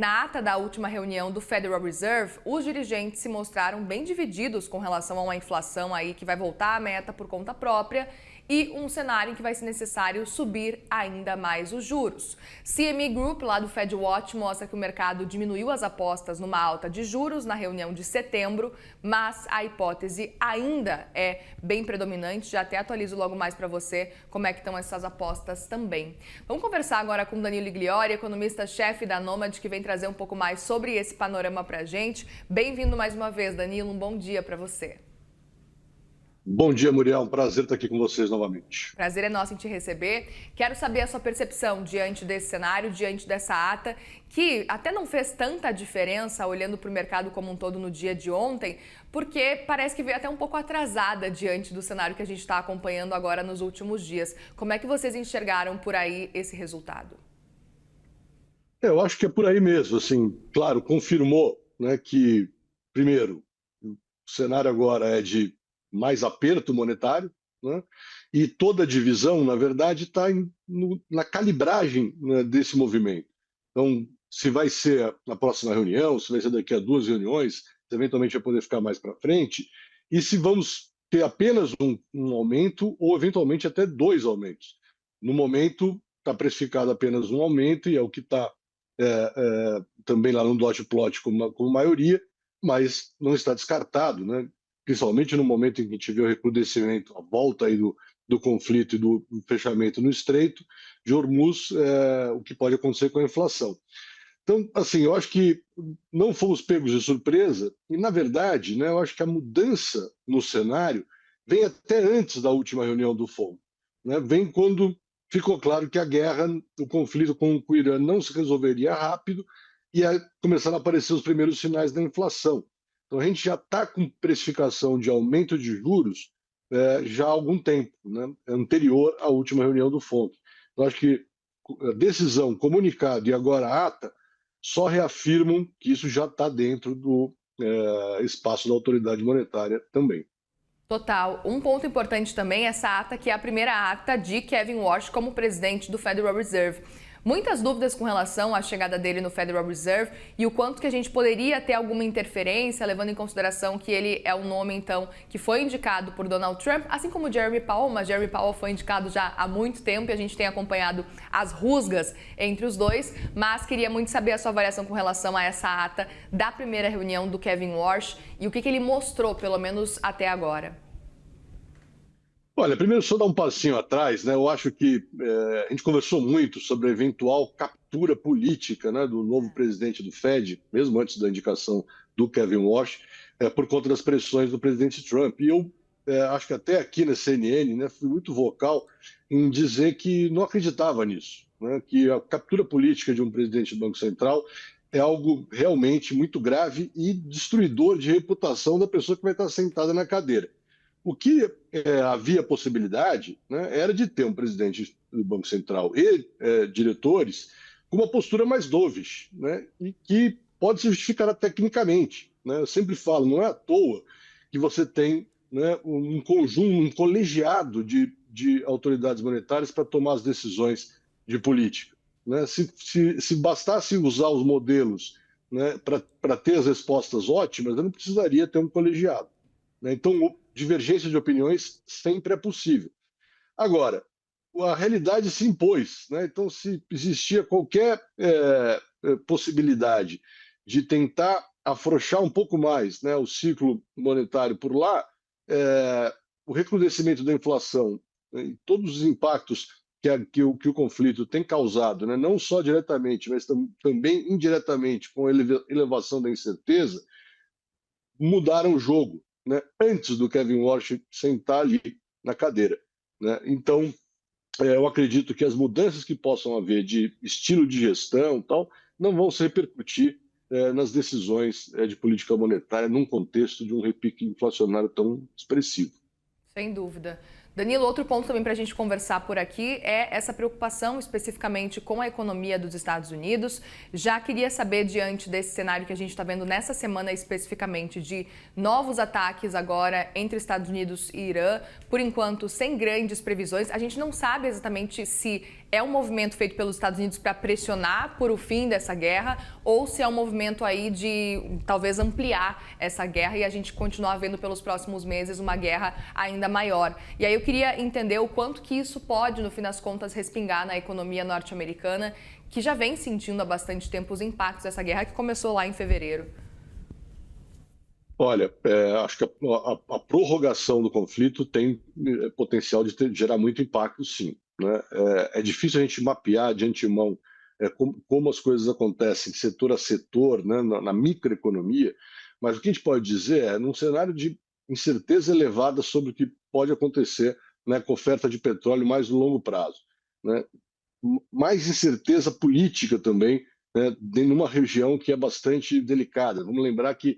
Na ata da última reunião do Federal Reserve, os dirigentes se mostraram bem divididos com relação a uma inflação aí que vai voltar à meta por conta própria e um cenário em que vai ser necessário subir ainda mais os juros. CME Group, lá do FedWatch, mostra que o mercado diminuiu as apostas numa alta de juros na reunião de setembro, mas a hipótese ainda é bem predominante. Já até atualizo logo mais para você como é que estão essas apostas também. Vamos conversar agora com Danilo Igliori, economista-chefe da Nomad, que vem trazer um pouco mais sobre esse panorama para a gente. Bem-vindo mais uma vez, Danilo. Um bom dia para você. Bom dia, Muriel. Um prazer estar aqui com vocês novamente. Prazer é nosso em te receber. Quero saber a sua percepção diante desse cenário, diante dessa ata, que até não fez tanta diferença olhando para o mercado como um todo no dia de ontem, porque parece que veio até um pouco atrasada diante do cenário que a gente está acompanhando agora nos últimos dias. Como é que vocês enxergaram por aí esse resultado? Eu acho que é por aí mesmo. Assim, claro, confirmou, né, que, primeiro, o cenário agora é de mais aperto monetário, né? E toda a divisão, na verdade, está na calibragem, né, desse movimento. Então, se vai ser na próxima reunião, se vai ser daqui a 2 reuniões, se eventualmente vai poder ficar mais para frente, e se vamos ter apenas um aumento ou eventualmente até 2 aumentos. No momento, está precificado apenas um aumento e é o que está também lá no dot plot como maioria, mas não está descartado, né? Principalmente no momento em que a gente vê o recrudescimento, a volta aí do conflito e do fechamento no Estreito de Hormuz, o que pode acontecer com a inflação. Então, assim, eu acho que não fomos pegos de surpresa e, na verdade, né, eu acho que a mudança no cenário vem até antes da última reunião do FONC, né? Vem quando ficou claro que a guerra, o conflito com o Irã não se resolveria rápido e começaram a aparecer os primeiros sinais da inflação. Então, a gente já está com precificação de aumento de juros já há algum tempo, né, anterior à última reunião do FONC. Eu acho que a decisão, comunicado e agora a ata só reafirmam que isso já está dentro do espaço da autoridade monetária também. Total. Um ponto importante também é essa ata, que é a primeira ata de Kevin Warsh como presidente do Federal Reserve. Muitas dúvidas com relação à chegada dele no Federal Reserve e o quanto que a gente poderia ter alguma interferência, levando em consideração que ele é um nome, então, que foi indicado por Donald Trump, assim como Jeremy Powell, mas Jeremy Powell foi indicado já há muito tempo e a gente tem acompanhado as rusgas entre os dois, mas queria muito saber a sua avaliação com relação a essa ata da primeira reunião do Kevin Warsh e o que ele mostrou, pelo menos até agora. Olha, primeiro só dar um passinho atrás, né? Eu acho que a gente conversou muito sobre a eventual captura política, né, do novo presidente do Fed, mesmo antes da indicação do Kevin Warsh, por conta das pressões do presidente Trump. E eu acho que até aqui na CNN, né, fui muito vocal em dizer que não acreditava nisso, né, que a captura política de um presidente do Banco Central é algo realmente muito grave e destruidor de reputação da pessoa que vai estar sentada na cadeira. O que havia possibilidade, né, era de ter um presidente do Banco Central e diretores com uma postura mais dovish, né, e que pode se justificar tecnicamente. Né? Eu sempre falo, não é à toa que você tem, né, um conjunto, um colegiado de autoridades monetárias para tomar as decisões de política. Né? Se bastasse usar os modelos, né, para ter as respostas ótimas, eu não precisaria ter um colegiado. Né? Então, divergência de opiniões sempre é possível. Agora, a realidade se impôs, né? Então, se existia qualquer possibilidade de tentar afrouxar um pouco mais, né, o ciclo monetário por lá, o recrudescimento da inflação, né, e todos os impactos que o conflito tem causado, né, não só diretamente, mas também indiretamente com a elevação da incerteza, mudaram o jogo, né, antes do Kevin Warsh sentar ali na cadeira. Né? Então, eu acredito que as mudanças que possam haver de estilo de gestão tal, não vão se repercutir nas decisões de política monetária num contexto de um repique inflacionário tão expressivo. Sem dúvida. Danilo, outro ponto também para a gente conversar por aqui é essa preocupação especificamente com a economia dos Estados Unidos. Já queria saber, diante desse cenário que a gente está vendo nessa semana especificamente, de novos ataques agora entre Estados Unidos e Irã, por enquanto sem grandes previsões. A gente não sabe exatamente se é um movimento feito pelos Estados Unidos para pressionar por o fim dessa guerra ou se é um movimento aí de talvez ampliar essa guerra e a gente continuar vendo pelos próximos meses uma guerra ainda maior. E aí eu queria entender o quanto que isso pode, no fim das contas, respingar na economia norte-americana, que já vem sentindo há bastante tempo os impactos dessa guerra que começou lá em fevereiro. Olha, acho que a prorrogação do conflito tem potencial de gerar muito impacto, sim, né? É difícil a gente mapear de antemão como as coisas acontecem setor a setor, né, na microeconomia, mas o que a gente pode dizer é, num cenário de incerteza elevada sobre o que pode acontecer, né, com oferta de petróleo mais no longo prazo, né? Mais incerteza política também, né, numa região que é bastante delicada. Vamos lembrar que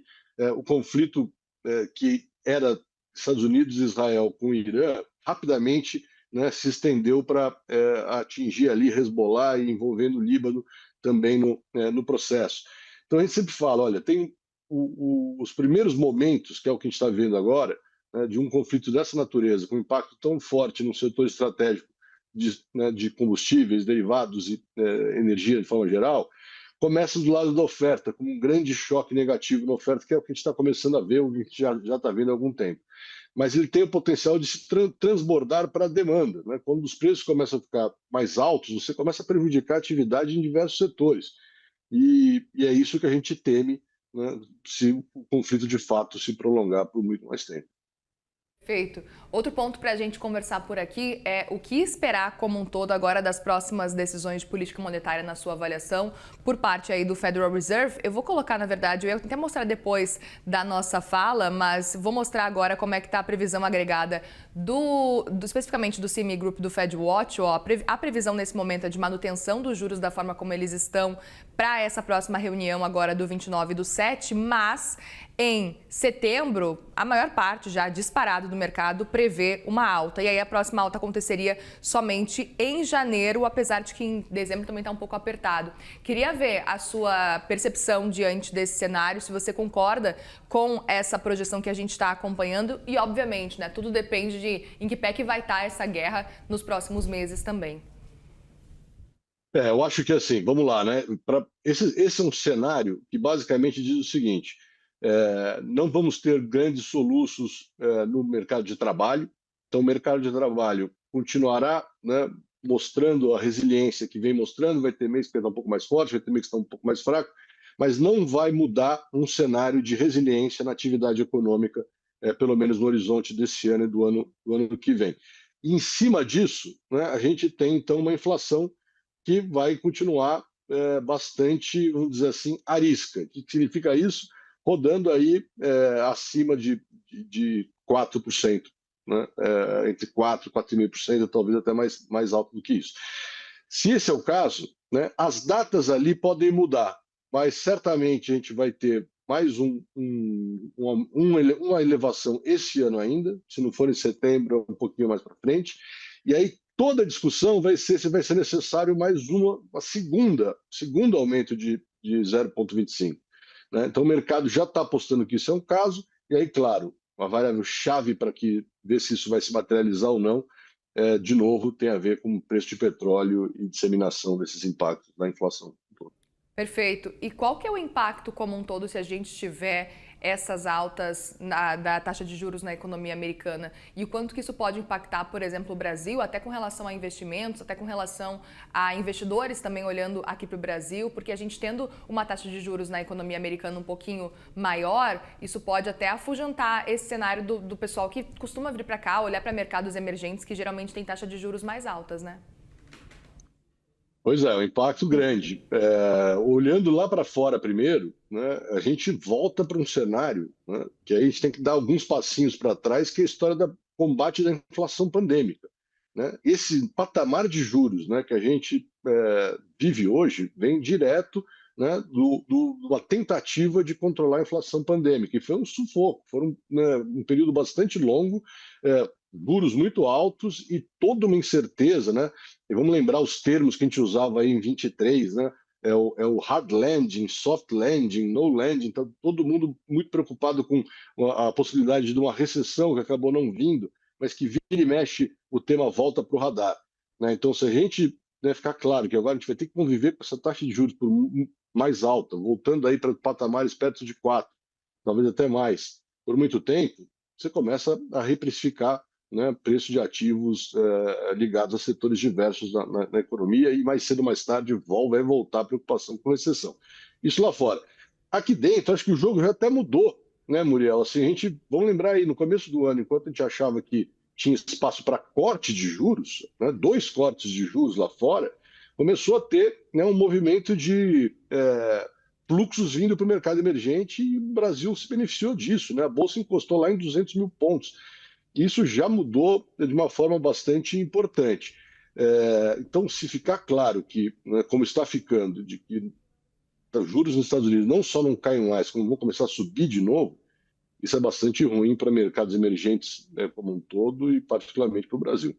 o conflito que era Estados Unidos e Israel com o Irã rapidamente, né, se estendeu para atingir ali Hezbollah e envolvendo o Líbano também no processo. Então a gente sempre fala, olha, tem os primeiros momentos, que é o que a gente está vendo agora, né, de um conflito dessa natureza, com um impacto tão forte no setor estratégico de combustíveis, derivados e energia de forma geral, começa do lado da oferta, com um grande choque negativo na oferta, que é o que a gente está começando a ver, o que a gente já está vendo há algum tempo. Mas ele tem o potencial de se transbordar para a demanda, né? Quando os preços começam a ficar mais altos, você começa a prejudicar a atividade em diversos setores. E é isso que a gente teme, né, se o conflito de fato se prolongar por muito mais tempo. Perfeito. Outro ponto para a gente conversar por aqui é o que esperar como um todo agora das próximas decisões de política monetária na sua avaliação por parte aí do Federal Reserve. Eu vou colocar, na verdade, eu ia até mostrar depois da nossa fala, mas vou mostrar agora como é que está a previsão agregada especificamente do CME Group do FedWatch. A previsão nesse momento é de manutenção dos juros da forma como eles estão para essa próxima reunião agora do 29/7, mas em setembro, a maior parte já disparado do mercado prevê uma alta. E aí a próxima alta aconteceria somente em janeiro, apesar de que em dezembro também está um pouco apertado. Queria ver a sua percepção diante desse cenário, se você concorda com essa projeção que a gente está acompanhando. E, obviamente, né, tudo depende de em que pé que vai estar essa guerra nos próximos meses também. Eu acho que assim, vamos lá, né? Esse é um cenário que basicamente diz o seguinte: não vamos ter grandes soluços no mercado de trabalho, então o mercado de trabalho continuará, né, mostrando a resiliência que vem mostrando, vai ter mês que está um pouco mais forte, vai ter mês que está um pouco mais fraco, mas não vai mudar um cenário de resiliência na atividade econômica, pelo menos no horizonte desse ano e do ano que vem. E em cima disso, né, a gente tem então uma inflação que vai continuar bastante, vamos dizer assim, arisca. O que significa isso? Rodando aí acima de 4%, né? Entre 4% e 4,5%, talvez até mais alto do que isso. Se esse é o caso, né, as datas ali podem mudar, mas certamente a gente vai ter mais uma elevação esse ano ainda, se não for em setembro, um pouquinho mais para frente, e aí toda a discussão vai ser se vai ser necessário mais uma segundo aumento de 0,25. Né? Então o mercado já está apostando que isso é um caso, e aí, claro, uma variável chave para ver se isso vai se materializar ou não, de novo, tem a ver com o preço de petróleo e disseminação desses impactos da inflação. Perfeito. E qual que é o impacto como um todo se a gente tiver essas altas da taxa de juros na economia americana? E o quanto que isso pode impactar, por exemplo, o Brasil, até com relação a investimentos, até com relação a investidores também olhando aqui para o Brasil, porque a gente tendo uma taxa de juros na economia americana um pouquinho maior, isso pode até afugentar esse cenário do pessoal que costuma vir para cá, olhar para mercados emergentes que geralmente têm taxa de juros mais altas, né? Pois é, um impacto grande. Olhando lá para fora primeiro, né, a gente volta para um cenário, né, que aí a gente tem que dar alguns passinhos para trás, que é a história do combate da inflação pandêmica. Né? Esse patamar de juros, né, que a gente vive hoje vem direto, né, de uma tentativa de controlar a inflação pandêmica, e foi um sufoco, foi um período bastante longo, juros muito altos e toda uma incerteza, né? E vamos lembrar os termos que a gente usava aí em 23, né? É o hard landing, soft landing, no landing, então todo mundo muito preocupado com a possibilidade de uma recessão que acabou não vindo, mas que vira e mexe o tema volta para o radar. Né? Então, se a gente né, ficar claro que agora a gente vai ter que conviver com essa taxa de juros mais alta, voltando aí para patamares perto de 4, talvez até mais, por muito tempo, você começa a reprecificar, né, preço de ativos ligados a setores diversos na economia e mais cedo ou mais tarde vai voltar a preocupação com recessão. Isso lá fora. Aqui dentro, acho que o jogo já até mudou, né, Muriel? Assim, vamos lembrar aí, no começo do ano, enquanto a gente achava que tinha espaço para corte de juros, né, 2 cortes de juros lá fora, começou a ter, né, um movimento de fluxos vindo para o mercado emergente e o Brasil se beneficiou disso, né? A Bolsa encostou lá em 200 mil pontos. Isso já mudou de uma forma bastante importante. Então, se ficar claro que, né, como está ficando, de que os juros nos Estados Unidos não só não caem mais, como vão começar a subir de novo, isso é bastante ruim para mercados emergentes, né, como um todo e particularmente para o Brasil.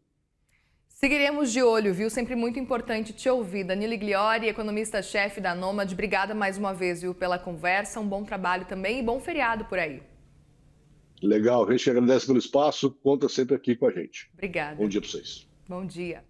Seguiremos de olho, viu? Sempre muito importante te ouvir. Danilo Igliori, economista-chefe da Nomad, obrigada mais uma vez, viu, pela conversa. Um bom trabalho também e bom feriado por aí. Legal, a gente agradece pelo espaço, conta sempre aqui com a gente. Obrigada. Bom dia para vocês. Bom dia.